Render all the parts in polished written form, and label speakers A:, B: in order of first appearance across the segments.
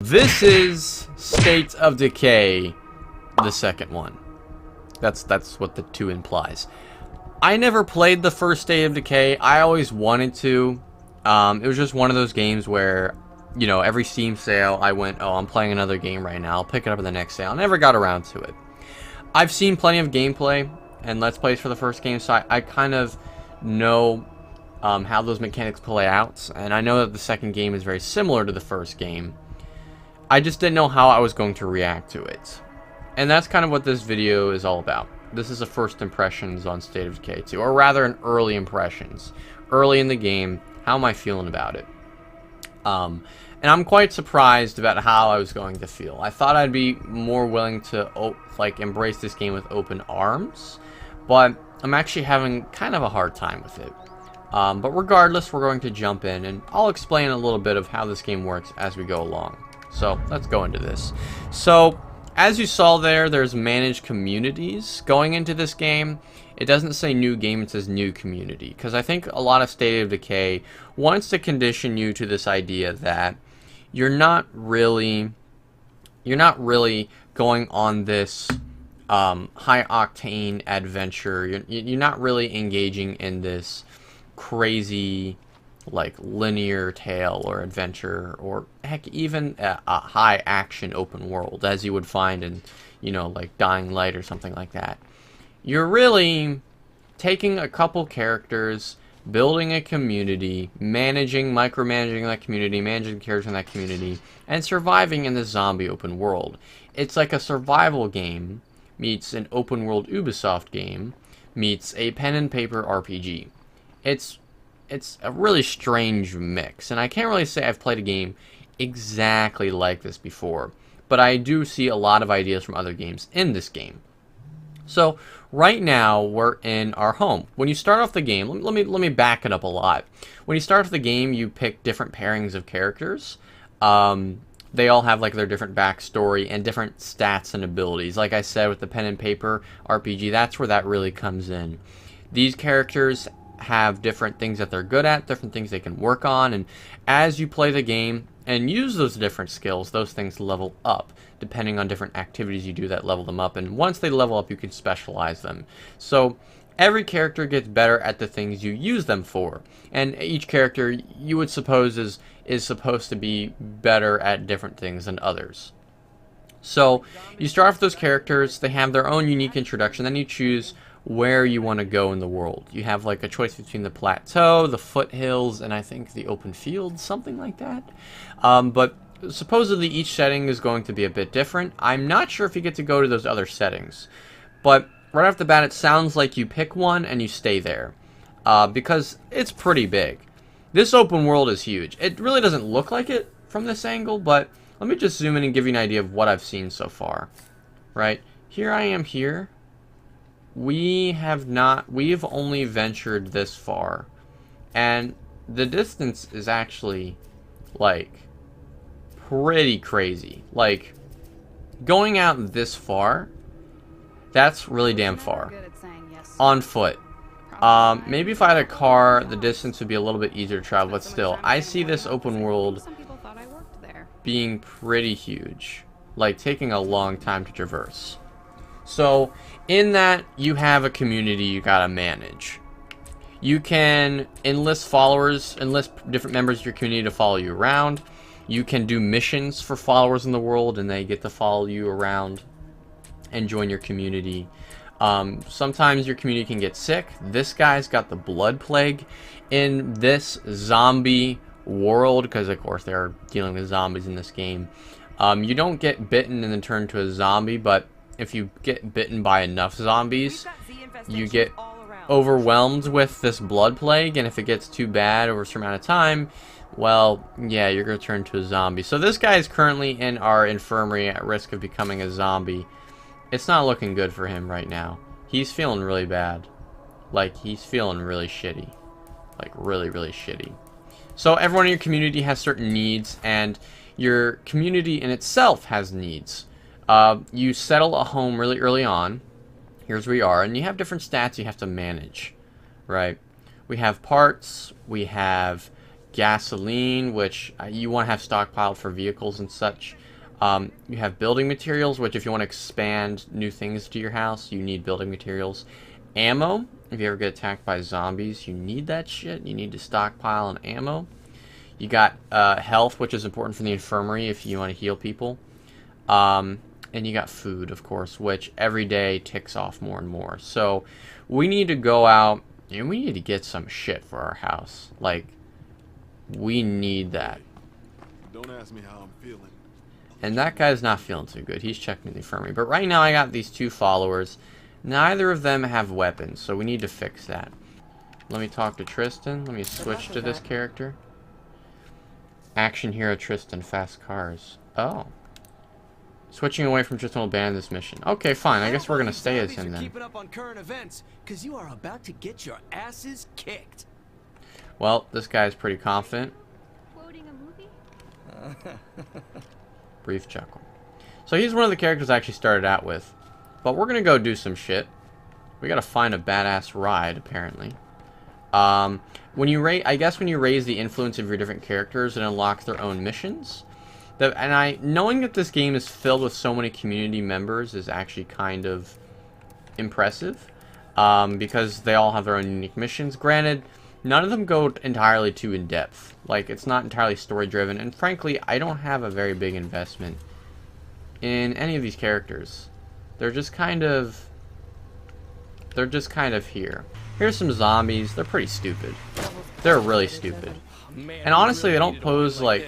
A: This is State of Decay, the second one. That's what the 2 implies. I never played the first State of Decay. I always wanted to. It was just one of those games where, you know, every Steam sale, I went, oh, I'm playing another game right now. I'll pick it up in the next sale. I never got around to it. I've seen plenty of gameplay and Let's Plays for the first game, so I kind of know how those mechanics play out. And I know that the second game is very similar to the first game. I just didn't know how I was going to react to it. And that's kind of what this video is all about. This is a first impressions on State of Decay 2, or rather an early impressions. Early in the game, how am I feeling about it? And I'm quite surprised about how I was going to feel. I thought I'd be more willing to embrace this game with open arms, but I'm actually having kind of a hard time with it. But regardless, we're going to jump in, and I'll explain a little bit of how this game works as we go along. So let's go into this. So as you saw there, there's managed communities going into this game. It doesn't say new game, it says new community, because I think a lot of State of Decay wants to condition you to this idea that you're not really going on this high octane adventure. You're not really engaging in this crazy like linear tale or adventure, or heck, even a high action open world as you would find in, you know, like Dying Light or something like that. You're really taking a couple characters, building a community, micromanaging that community, managing characters in that community, and surviving in this zombie open world. It's like a survival game meets an open world Ubisoft game meets a pen and paper RPG. It's a really strange mix, and I can't really say I've played a game exactly like this before, but I do see a lot of ideas from other games in this game. So right now we're in our home. When you start off the game, let me back it up a lot. When you start off the game, you pick different pairings of characters. They all have like their different backstory and different stats and abilities. Like I said, with the pen and paper RPG, that's where that really comes in. These characters have different things that they're good at, different things they can work on, and as you play the game and use those different skills, those things level up depending on different activities you do that level them up, and once they level up, you can specialize them. So every character gets better at the things you use them for, and each character you would suppose is supposed to be better at different things than others. So you start off with those characters, they have their own unique introduction, then you choose where you want to go in the world. You have like a choice between the plateau, the foothills, and I think the open fields, something like that. But supposedly each setting is going to be a bit different. I'm not sure if you get to go to those other settings, but right off the bat it sounds like you pick one and you stay there, because it's pretty big. This open world is huge. It really doesn't look like it from this angle, but let me just zoom in and give you an idea of what I've seen so far. Right, here I am here. We've only ventured this far, and the distance is actually like pretty crazy. Like going out this far, that's really damn far on foot. Maybe if I had a car, the distance would be a little bit easier to travel, but still, I see this open world being pretty huge, like taking a long time to traverse. So in that, you have a community you gotta manage. You can enlist followers, enlist different members of your community to follow you around. You can do missions for followers in the world, and they get to follow you around and join your community. Sometimes your community can get sick. This guy's got the blood plague in this zombie world, because of course they're dealing with zombies in this game. You don't get bitten and then turn into a zombie, but if you get bitten by enough zombies, you get overwhelmed with this blood plague, and if it gets too bad over a certain amount of time, well, yeah, you're going to turn into a zombie. So this guy is currently in our infirmary at risk of becoming a zombie. It's not looking good for him right now. He's feeling really bad. Like, he's feeling really shitty. Like, really, really shitty. So everyone in your community has certain needs, and your community in itself has needs. You settle a home really early on. Here's where we are, and you have different stats you have to manage, right? We have parts, we have gasoline, which you want to have stockpiled for vehicles and such. You have building materials, which if you want to expand new things to your house, you need building materials. Ammo, if you ever get attacked by zombies, you need that shit. You need to stockpile an ammo. You got health, which is important for the infirmary if you want to heal people. And you got food, of course, which every day ticks off more and more. So we need to go out and we need to get some shit for our house. Like, we need that.
B: Don't ask me how I'm feeling.
A: And that guy's not feeling too good. He's checking the infirmary. But right now I got these two followers. Neither of them have weapons, so we need to fix that. Let me talk to Tristan. Let me switch to this character. Action hero Tristan, fast cars. Oh. Switching away from Tristan will abandon this mission. Okay, fine. I guess we're gonna stay as him then.
C: Keeping up on current events, because you are about to get your asses kicked.
A: Well, this guy's pretty confident.
D: Quoting a movie?
A: Brief chuckle. So he's one of the characters I actually started out with. But we're gonna go do some shit. We gotta find a badass ride, apparently. When you raise the influence of your different characters, it unlocks their own missions. Knowing that this game is filled with so many community members is actually kind of impressive. Because they all have their own unique missions. Granted, none of them go entirely too in-depth. Like, it's not entirely story-driven. And frankly, I don't have a very big investment in any of these characters. They're just kind of here. Here's some zombies. They're pretty stupid. They're really stupid. And honestly, they don't pose like...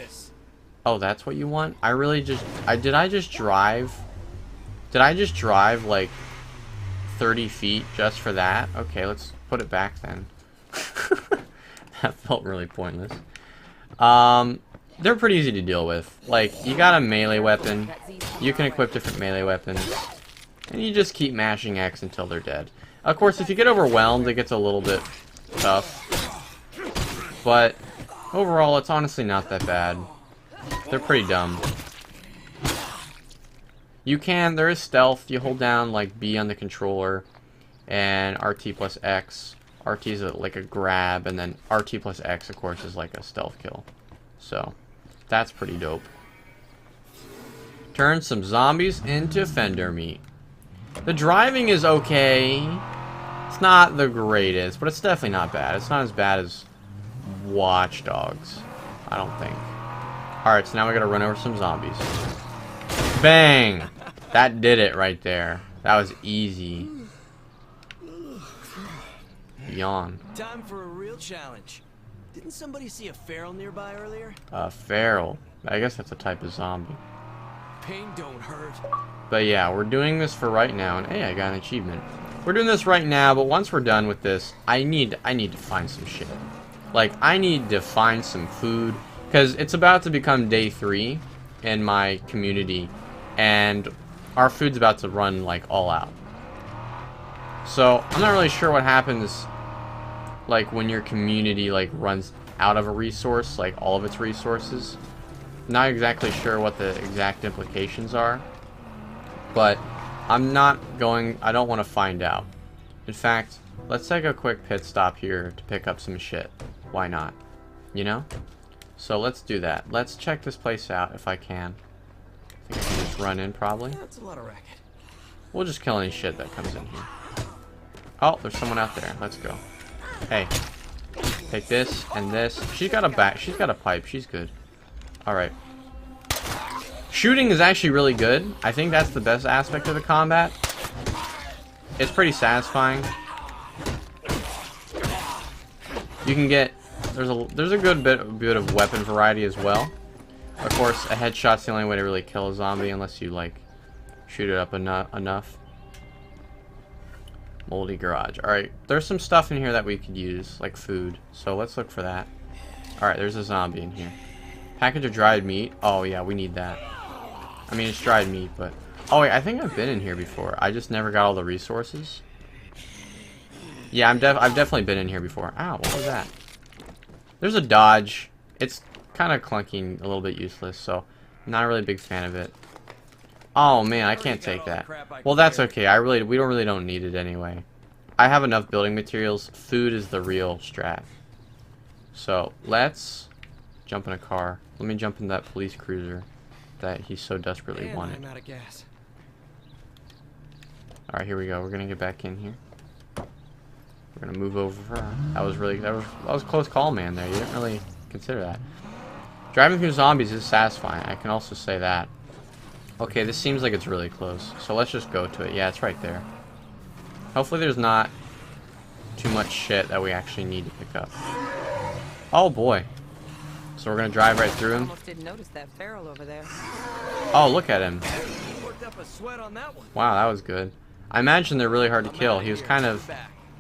A: Oh, that's what you want? Did I just drive like 30 feet just for that? Okay, let's put it back then. That felt really pointless. They're pretty easy to deal with. Like, you got a melee weapon. You can equip different melee weapons. And you just keep mashing X until they're dead. Of course, if you get overwhelmed, it gets a little bit tough. But overall, it's honestly not that bad. They're pretty dumb. There is stealth. You hold down like B on the controller and RT plus X. RT is like a grab, and then RT plus X, of course, is like a stealth kill. So, that's pretty dope. Turn some zombies into fender meat. The driving is okay. It's not the greatest, but it's definitely not bad. It's not as bad as Watch Dogs, I don't think. Alright, so now we gotta run over some zombies. Bang! That did it right there. That was easy. Yawn.
C: Time for a real challenge. Didn't somebody see a feral nearby earlier?
A: A feral. I guess that's a type of zombie.
C: Pain don't hurt.
A: But yeah, we're doing this for right now, and hey, I got an achievement. We're doing this right now, but once we're done with this, I need to find some shit. Like, I need to find some food, because it's about to become day 3 in my community, and our food's about to run, like, all out. So, I'm not really sure what happens, like, when your community, like, runs out of a resource, like, all of its resources. Not exactly sure what the exact implications are, but I don't want to find out. In fact, let's take a quick pit stop here to pick up some shit. Why not? You know? So let's do that. Let's check this place out if I can. I think I can just run in probably.
C: That's a lot of racket.
A: We'll just kill any shit that comes in here. Oh, there's someone out there. Let's go. Hey. Take this and this. She's got a pipe. She's good. Alright. Shooting is actually really good. I think that's the best aspect of the combat. It's pretty satisfying. You can get... There's a good bit of weapon variety as well. Of course, a headshot's the only way to really kill a zombie unless you, like, shoot it up enough. Moldy garage. Alright, there's some stuff in here that we could use, like food. So let's look for that. Alright, there's a zombie in here. Package of dried meat. Oh yeah, we need that. I mean, it's dried meat, but... Oh wait, I think I've been in here before. I just never got all the resources. Yeah, I've definitely been in here before. Ow, what was that? There's a dodge. It's kind of clunky and a little bit useless, so I'm not a really big fan of it. Oh man, I can't take that. Well, that's okay. We don't need it anyway. I have enough building materials. Food is the real strat. So let's jump in a car. Let me jump in that police cruiser that he so desperately
C: Man,
A: wanted.
C: I'm out of gas.
A: Alright, here we go. We're gonna get back in here. We're gonna move over. That was a close call, man. There, you didn't really consider that. Driving through zombies is satisfying. I can also say that. Okay, this seems like it's really close. So let's just go to it. Yeah, it's right there. Hopefully there's not too much shit that we actually need to pick up. Oh boy. So we're gonna drive right through him.
E: Almost didn't notice that feral over there.
A: Oh, look at him.
C: Worked up a sweat on that one.
A: Wow, that was good. I imagine they're really hard to kill. He was kind of,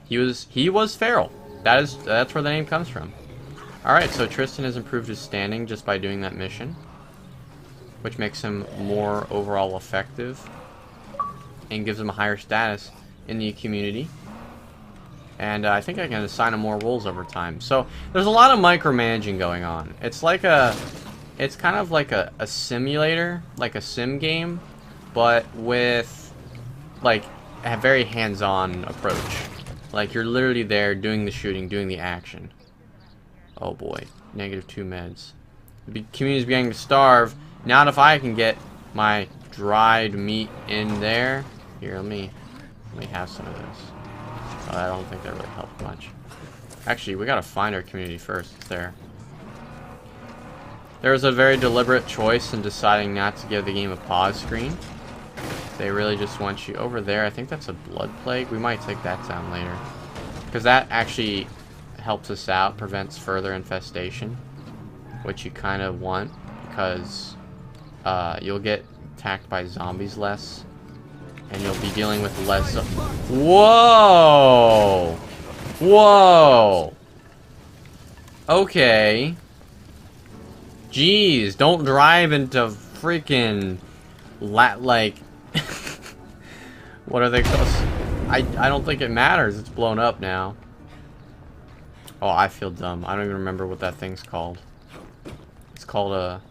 A: he was feral. That's where the name comes from. All right, so Tristan has improved his standing just by doing that mission, which makes him more overall effective and gives him a higher status in the community. And I think I can assign him more roles over time. So there's a lot of micromanaging going on. It's like it's kind of like a simulator, like a sim game, but with like a very hands-on approach. Like you're literally there doing the shooting, doing the action. Oh boy, -2 meds. The community's beginning to starve. Not if I can get my dried meat in there. Here, let me have some of this. I don't think that really helped much. Actually, we gotta find our community first. It's there. There was a very deliberate choice in deciding not to give the game a pause screen. They really just want you over there. I think that's a blood plague. We might take that down later, because that actually helps us out, prevents further infestation, which you kind of want, because you'll get attacked by zombies less. And you'll be dealing with less. Whoa! Whoa! Okay. Jeez, don't drive into freaking like what are they called? I don't think it matters. It's blown up now. Oh, I feel dumb. I don't even remember what that thing's called. It's called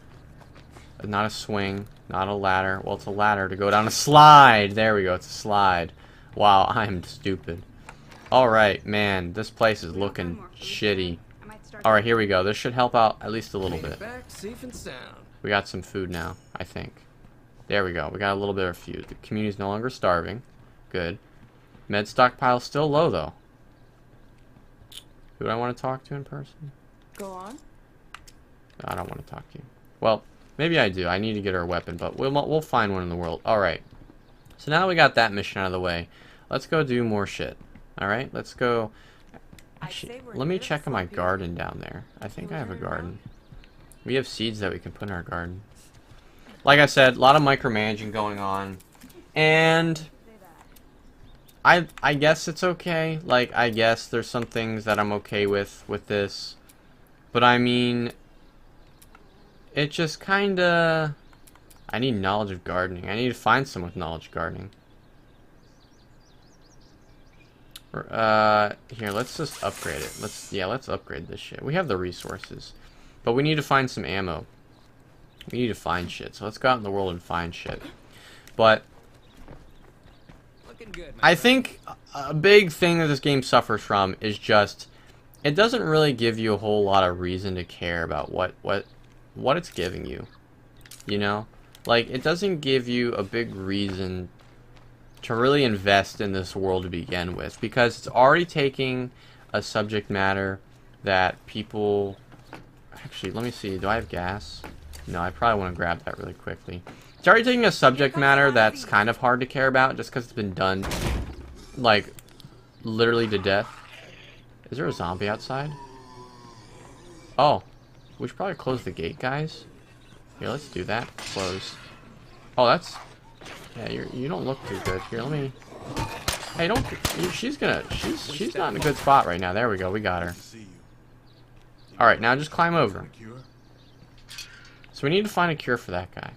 A: not a swing. Not a ladder. Well, it's a ladder to go down a slide. There we go. It's a slide. Wow, I'm stupid. Alright, man. This place is looking shitty. Alright, here we go. This should help out at least a little bit.
C: Back safe and sound.
A: We got some food now, I think. There we go. We got a little bit of food. The community's no longer starving. Good. Med stockpile's still low, though. Who do I want to talk to in person?
E: Go on.
A: I don't want to talk to you. Well, maybe I do. I need to get her a weapon, but we'll find one in the world. Alright. So now we got that mission out of the way. Let's go do more shit. Alright, let's go. Actually, let me check on my garden down there. I think I have a garden. We have seeds that we can put in our garden. Like I said, a lot of micromanaging going on. And I guess it's okay. Like, I guess there's some things that I'm okay with this. But I mean, it just kinda... I need knowledge of gardening. I need to find someone with knowledge of gardening. Here, let's just upgrade it. Let's upgrade this shit. We have the resources. But we need to find some ammo. We need to find shit. So let's go out in the world and find shit. But
C: Looking good,
A: I think a big thing that this game suffers from is just it doesn't really give you a whole lot of reason to care about what it's giving you. You know? Like, it doesn't give you a big reason to really invest in this world to begin with, because it's already taking a subject matter that people... Actually, let me see. Do I have gas? No, I probably want to grab that really quickly. It's already taking a subject matter that's kind of hard to care about just because it's been done, like, literally to death. Is there a zombie outside? Oh. We should probably close the gate, guys. Here, let's do that. Close. Oh, that's... Yeah, you don't look too good. Here, let me... Hey, don't... She's not in a good spot right now. There we go. We got her. Alright, now just climb over. So we need to find a cure for that guy.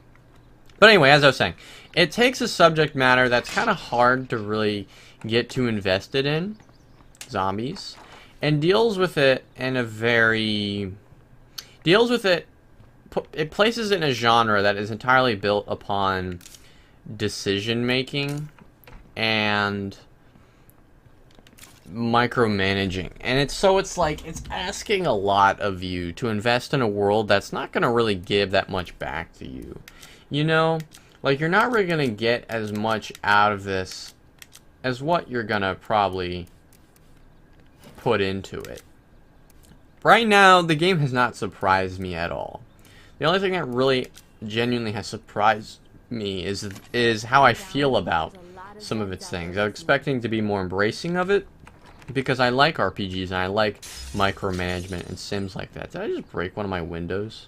A: But anyway, as I was saying, it takes a subject matter that's kind of hard to really get too invested in, zombies, and deals with it in a very... It places it in a genre that is entirely built upon decision making and micromanaging, and it's like it's asking a lot of you to invest in a world that's not going to really give that much back to you. You know, like you're not really going to get as much out of this as what you're going to probably put into it. Right now, the game has not surprised me at all. The only thing that really genuinely has surprised me is how I feel about some of its things. I was expecting to be more embracing of it because I like RPGs and I like micromanagement and sims like that. Did I just break one of my windows?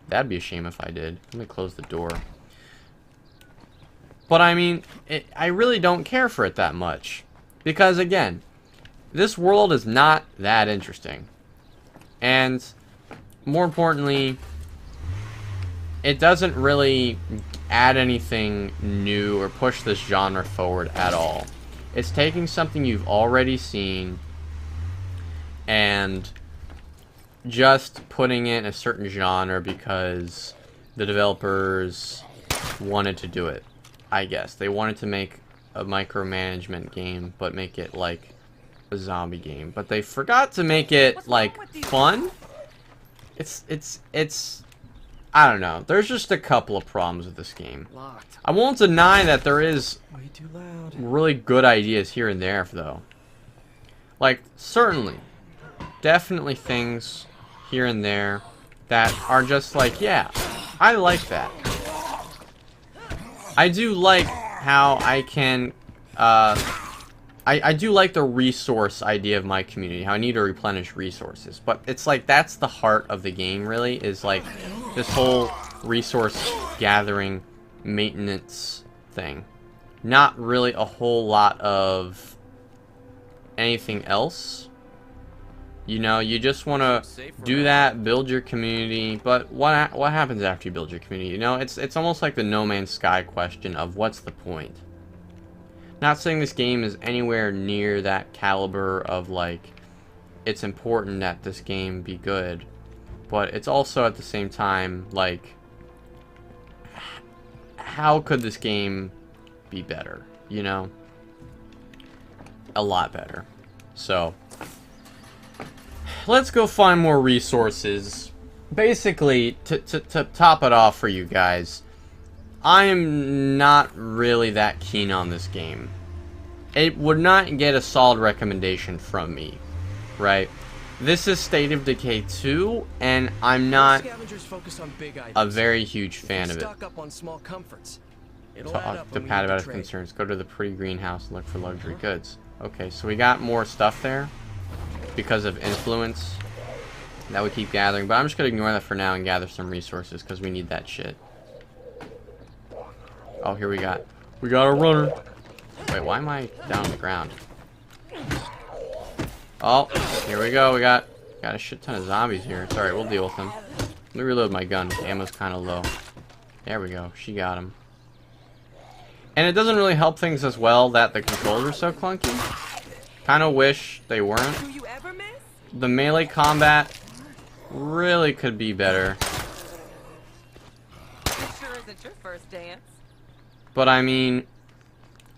A: That'd be a shame if I did. Let me close the door. But I mean, I really don't care for it that much because again, this world is not that interesting. And more importantly, it doesn't really add anything new or push this genre forward at all. It's taking something you've already seen and just putting it in a certain genre because the developers wanted to do it. I guess they wanted to make a micromanagement game but make it like a zombie game, but they forgot to make it like fun. It's I don't know. There's just a couple of problems with this game.
C: Locked.
A: I won't deny that there is
C: Way too loud.
A: really good ideas here and there, though. Like, certainly, definitely things here and there that are just like, yeah, I like that. I do like how I can, I do like the resource idea of my community, how I need to replenish resources. But it's like, that's the heart of the game, really, is like this whole resource gathering maintenance thing. Not really a whole lot of anything else. You know, you just want to do that, build your community, but what happens after you build your community? You know, it's almost like the No Man's Sky question of what's the point? Not saying this game is anywhere near that caliber of like, it's important that this game be good, but it's also at the same time like, how could this game be better? You know, a lot better. So let's go find more resources. Basically, to top it off for you guys, I'm not really that keen on this game. It would not get a solid recommendation from me, right? This is State of Decay 2, and I'm not a very huge fan of it.
C: Up on small comforts.
A: Talk to Pat about his concerns. Go to the pretty greenhouse and look for luxury goods. Okay, so we got more stuff there because of influence that we keep gathering, but I'm just gonna ignore that for now and gather some resources because we need that shit. Oh, here we got a runner. Wait, why am I down on the ground? Oh, here we go. We got a shit ton of zombies here. It's alright, we'll deal with them. Let me reload my gun. The ammo's kind of low. There we go. She got him. And it doesn't really help things as well that the controls are so clunky. Kind of wish they weren't.
E: Do you ever miss?
A: The melee combat really could be better.
E: Sure isn't your first dance.
A: But I mean,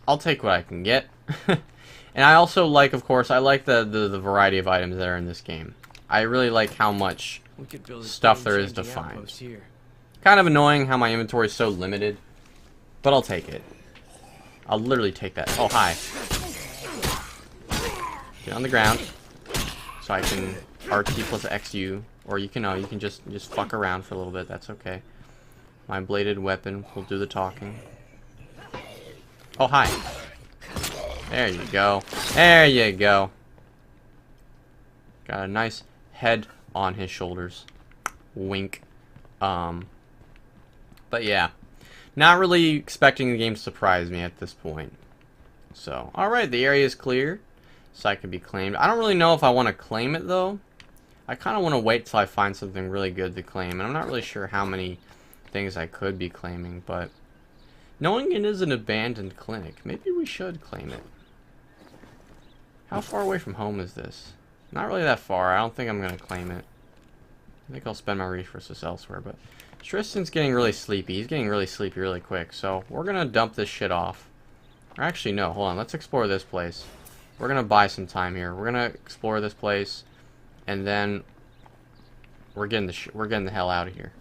A: I'll take what I can get. And I also like, of course, I like the variety of items that are in this game. I really like how much stuff there is to find. Kind of annoying how my inventory is so limited, but I'll take it. I'll literally take that. Oh, hi. Get on the ground so I can RT plus XU, or you can just fuck around for a little bit. That's okay. My bladed weapon will do the talking. Oh, hi. There you go. There you go. Got a nice head on his shoulders. Wink. But yeah. Not really expecting the game to surprise me at this point. So, alright, the area is clear. Site can be claimed. I don't really know if I want to claim it, though. I kind of want to wait till I find something really good to claim. And I'm not really sure how many things I could be claiming, but knowing it is an abandoned clinic, maybe we should claim it. How far away from home is this? Not really that far. I don't think I'm going to claim it. I think I'll spend my resources elsewhere, but Tristan's getting really sleepy. He's getting really sleepy really quick, so we're going to dump this shit off. Or actually, no, hold on. Let's explore this place. we're gonna buy some time here. We're gonna explore this place, and then we're getting the hell out of here.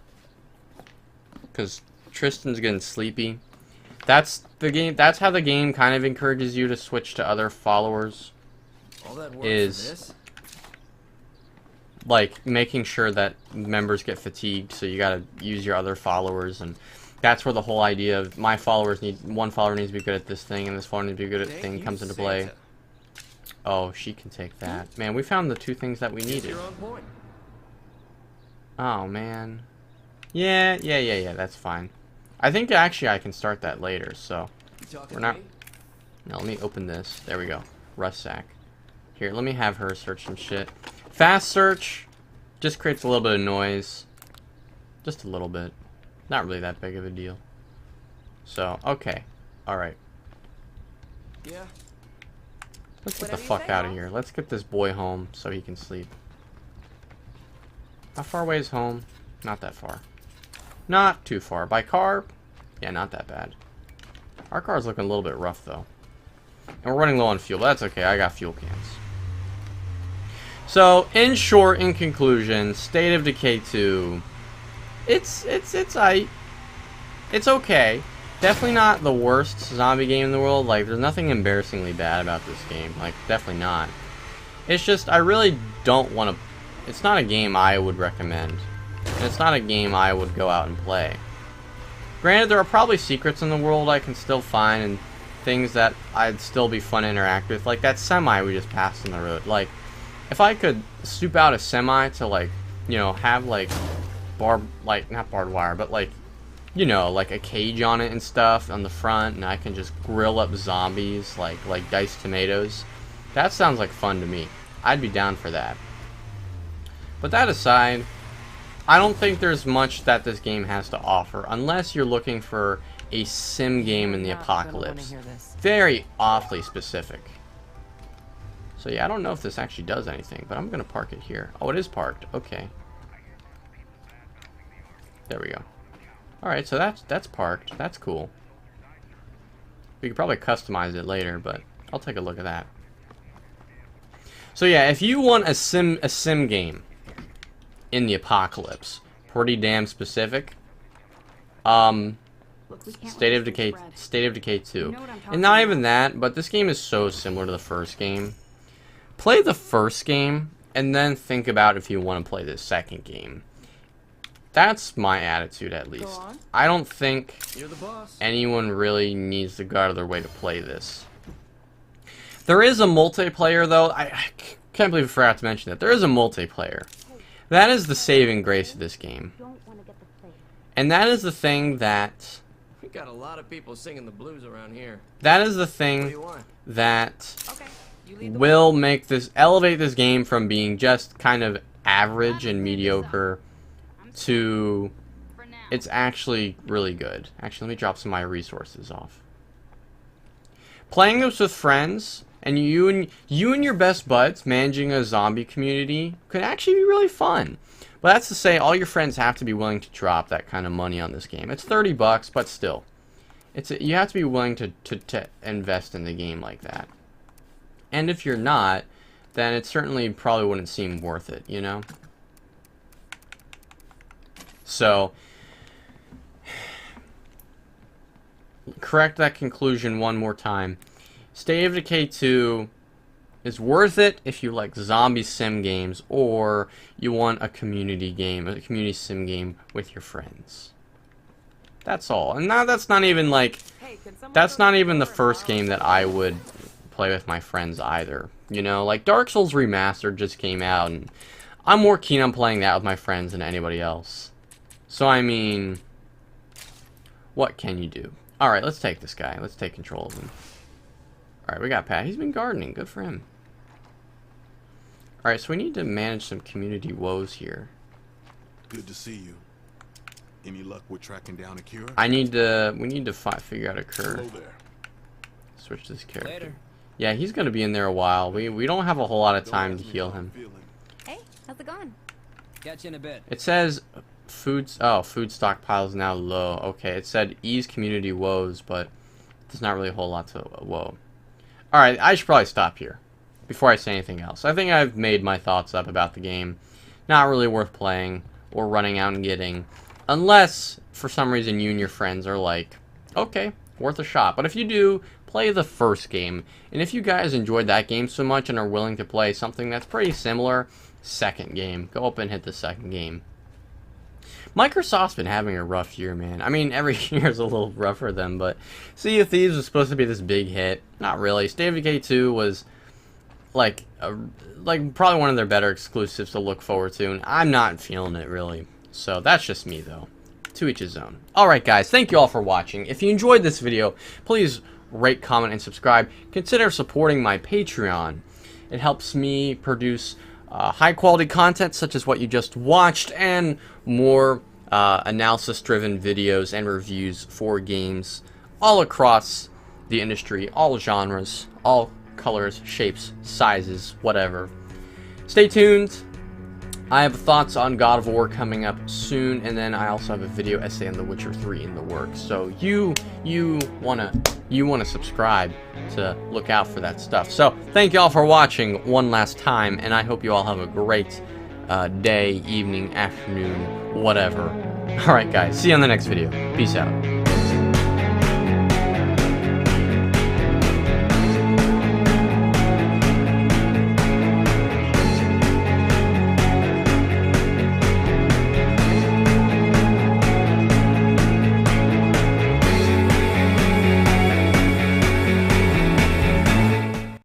A: Cause Tristan's getting sleepy. That's the game. That's how the game kind of encourages you to switch to other followers.
C: All that work
A: Is
C: for this?
A: like making sure that members get fatigued, so you gotta use your other followers, and that's where the whole idea of one follower needs to be good at this thing, and this follower needs to be good at
C: Thank
A: thing
C: you,
A: comes into play.
C: Santa.
A: Oh, she can take that. Man, we found the 2 things that we needed.
C: You're on point.
A: Oh man. Yeah, that's fine. I think actually I can start that later, so
C: You talking
A: we're
C: to
A: not.
C: me?
A: Now let me open this. There we go. Rust sack. Here, let me have her search some shit. Fast search just creates a little bit of noise. Just a little bit. Not really that big of a deal. So, okay. Alright.
C: Yeah.
A: Let's get the
E: Whatever you
A: fuck
E: say,
A: out of
E: boss.
A: here. Let's get this boy home so he can sleep. How far away is home? Not that far. Not too far. By car? Yeah, not that bad. Our car's looking a little bit rough, though. And we're running low on fuel, but that's okay. I got fuel cans. So, in short, in conclusion, State of Decay 2, it's okay. Definitely not the worst zombie game in the world. Like, there's nothing embarrassingly bad about this game. Like, definitely not. It's just, I really don't want to... It's not a game I would recommend. And it's not a game I would go out and play. Granted, there are probably secrets in the world I can still find, and things that I'd still be fun to interact with. Like that semi we just passed on the road. Like, if I could soup out a semi to, like, you know, have, like, not barbed wire, but, like, you know, like a cage on it and stuff on the front, and I can just grill up zombies like diced tomatoes. That sounds like fun to me. I'd be down for that. But that aside, I don't think there's much that this game has to offer, unless you're looking for a sim game in the apocalypse. Very awfully specific. So yeah, I don't know if this actually does anything, but I'm gonna park it here. Oh, it is parked. Okay. There we go. Alright, so that's parked. That's cool. We could probably customize it later, but I'll take a look at that. So yeah, if you want a sim game in the apocalypse, pretty damn specific.
D: Look, we can't
A: State
D: let
A: of
D: this
A: Decay,
D: spread.
A: State of Decay 2.
D: You know what I'm talking
A: And not
D: about.
A: even that, but this game is so similar to the first game. Play the first game, and then think about if you want to play the second game. That's my attitude, at least.
E: on.
A: I don't think
C: You're the boss.
A: anyone really needs to go out of their way to play this. There is a multiplayer, though. I can't believe I forgot to mention that. There is a multiplayer. That is the saving grace of this game.
D: Don't want to get the plate.
A: And that is the thing that...
C: We got a lot of people singing the blues around here.
A: That is the
C: What do
A: thing
C: you want?
A: that
E: Okay, you lead the
A: will make this... elevate this game from being just kind of average and mediocre to...
D: For now.
A: it's actually really good. Actually, let me drop some of my resources off. Playing this with friends, and you and your best buds managing a zombie community could actually be really fun. But that's to say, all your friends have to be willing to drop that kind of money on this game. It's $30, but still, you have to be willing to invest in the game like that. And if you're not, then it certainly probably wouldn't seem worth it, you know? So, correct that conclusion one more time. State of Decay 2 is worth it if you like zombie sim games, or you want a community game, a community sim game with your friends. That's all. And now that's not even like,
E: Hey, can someone
A: that's
E: go to
A: not even the
E: store and
A: first
E: borrow
A: game that
E: some
A: I
E: clothes?
A: would play with my friends either. You know, like Dark Souls Remastered just came out, and I'm more keen on playing that with my friends than anybody else. So, I mean, what can you do? Alright, let's take this guy. Let's take control of him. Alright, we got Pat. He's been gardening. Good for him. Alright, so we need to manage some community woes here.
B: Good to see you. Any luck with tracking down a cure?
A: we need to figure out a cure.
B: Hello there.
A: Switch this character.
C: Later.
A: Yeah, he's going to be in there a while. We don't have a whole lot of
B: Don't
A: time
B: ask
A: to
B: me
A: heal
B: how I'm
A: him.
B: feeling.
D: Hey, how's it going?
C: Catch you in a bit.
A: It says food stockpiles now low. Okay, it said ease community woes, but there's not really a whole lot to woe. Alright, I should probably stop here. before I say anything else. I think I've made my thoughts up about the game. Not really worth playing or running out and getting, unless for some reason you and your friends are like, okay, worth a shot. But if you do, play the first game. And if you guys enjoyed that game so much and are willing to play something that's pretty similar, second game. Go up and hit the second game. Microsoft's been having a rough year, man. I mean, every year is a little rough for them, but Sea of Thieves was supposed to be this big hit. Not really. State of Decay 2 was like probably one of their better exclusives to look forward to, and I'm not feeling it really. So that's just me though. To each his own. Alright guys, thank you all for watching. If you enjoyed this video, please rate, comment, and subscribe. Consider supporting my Patreon. It helps me produce high quality content such as what you just watched, and more analysis driven videos and reviews for games all across the industry, all genres, all colors, shapes, sizes, whatever. Stay tuned. I have thoughts on God of War coming up soon, and then I also have a video essay on The Witcher 3 in the works. So you wanna subscribe to look out for that stuff. So thank you all for watching one last time, and I hope you all have a great day, evening, afternoon, whatever. All right, guys. See you on the next video. Peace out.